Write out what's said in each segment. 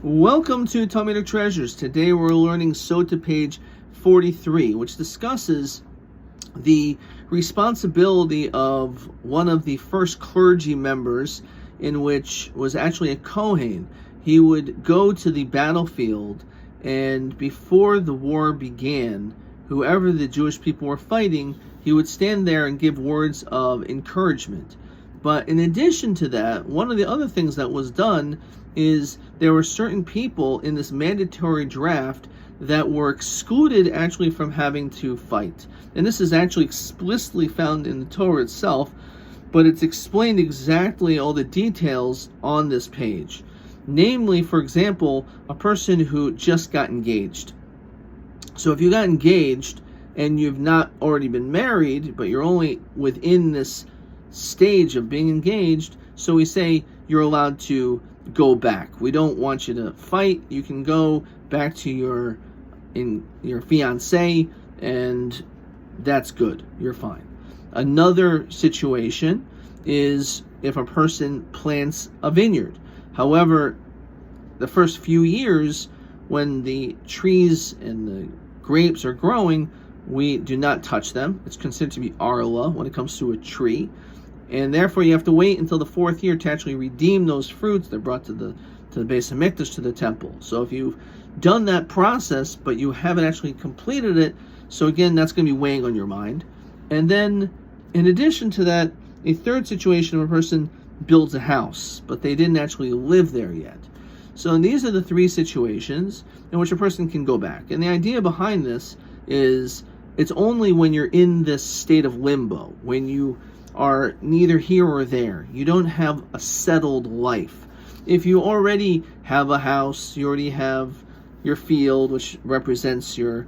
Welcome to Talmudic Treasures. Today we're learning Sotah page 43, which discusses the responsibility of one of the first clergy members, in which was actually a Kohen. He would go to the battlefield, and before the war began, whoever the Jewish people were fighting, he would stand there and give words of encouragement. But in addition to that, one of the other things that was done is there were certain people in this mandatory draft that were excluded actually from having to fight. And this is actually explicitly found in the Torah itself, but it's explained exactly all the details on this page. Namely, for example, a person who just got engaged. So if you got engaged and you've not already been married, but you're only within this stage of being engaged, so we say you're allowed to go back. We don't want you to fight. You can go back to your fiancé, and that's good. You're fine. Another situation is if a person plants a vineyard. However, the first few years when the trees and the grapes are growing, we do not touch them. It's considered to be arla when it comes to a tree. And therefore, you have to wait until the fourth year to actually redeem those fruits. They're brought to the Beis Hamikdash, to the temple. So if you've done that process, but you haven't actually completed it, so again, that's going to be weighing on your mind. And then, in addition to that, a third situation where a person builds a house, but they didn't actually live there yet. So these are the three situations in which a person can go back. And the idea behind this is it's only when you're in this state of limbo, when you are neither here or there. You don't have a settled life. If you already have a house, you already have your field, which represents your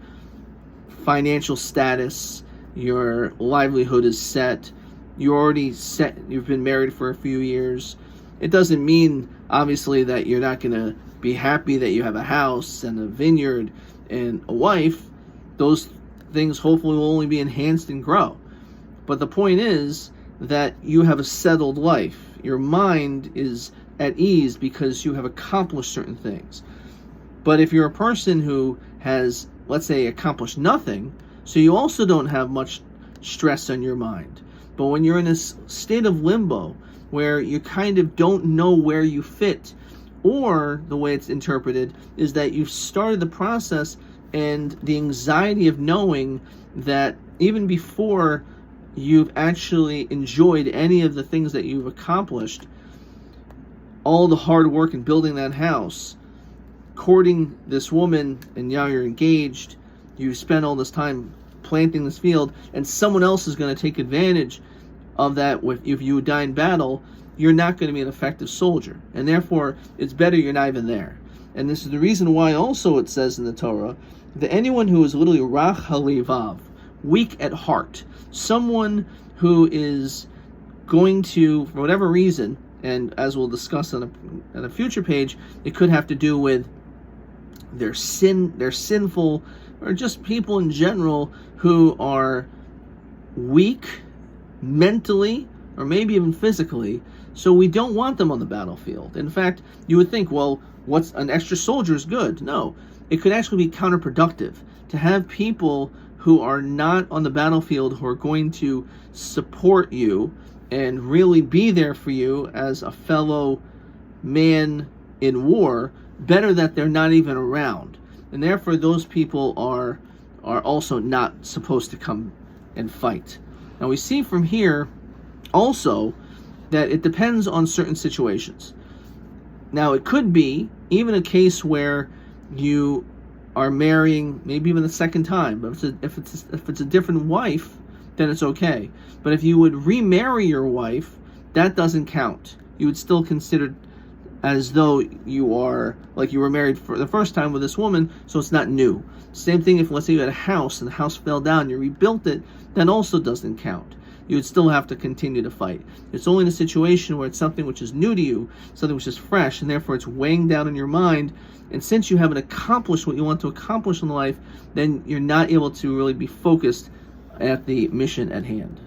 financial status, your livelihood is set, you're already set, you've been married for a few years. It doesn't mean, obviously, that you're not going to be happy that you have a house and a vineyard and a wife. Those things hopefully will only be enhanced and grow. But the point is that you have a settled life. Your mind is at ease because you have accomplished certain things. But if you're a person who has, let's say, accomplished nothing, so you also don't have much stress on your mind. But when you're in a state of limbo, where you kind of don't know where you fit, or the way it's interpreted is that you've started the process and the anxiety of knowing that even before you've actually enjoyed any of the things that you've accomplished, all the hard work in building that house, courting this woman, and now you're engaged, you spent all this time planting this field, and someone else is going to take advantage of that. If you die in battle, you're not going to be an effective soldier, and therefore it's better you're not even there. And this is the reason why also it says in the Torah that anyone who is literally rach halevav, weak at heart, someone who is going to, for whatever reason, and as we'll discuss on a future page, it could have to do with their sinful, or just people in general who are weak mentally or maybe even physically. So we don't want them on the battlefield. In fact, you would think, well, what's an extra soldier is good. No, it could actually be counterproductive to have people who are not on the battlefield, who are going to support you and really be there for you as a fellow man in war. Better that they're not even around. And therefore those people are also not supposed to come and fight. Now we see from here also that it depends on certain situations. Now it could be even a case where you are marrying maybe even the second time, but if it's a different wife, then it's okay. But if you would remarry your wife, that doesn't count. You would still consider as though you are like you were married for the first time with this woman, so it's not new. Same thing if, let's say, you had a house and the house fell down, you rebuilt it, that also doesn't count. You would still have to continue to fight. It's only in a situation where it's something which is new to you, something which is fresh, and therefore it's weighing down in your mind. And since you haven't accomplished what you want to accomplish in life, then you're not able to really be focused at the mission at hand.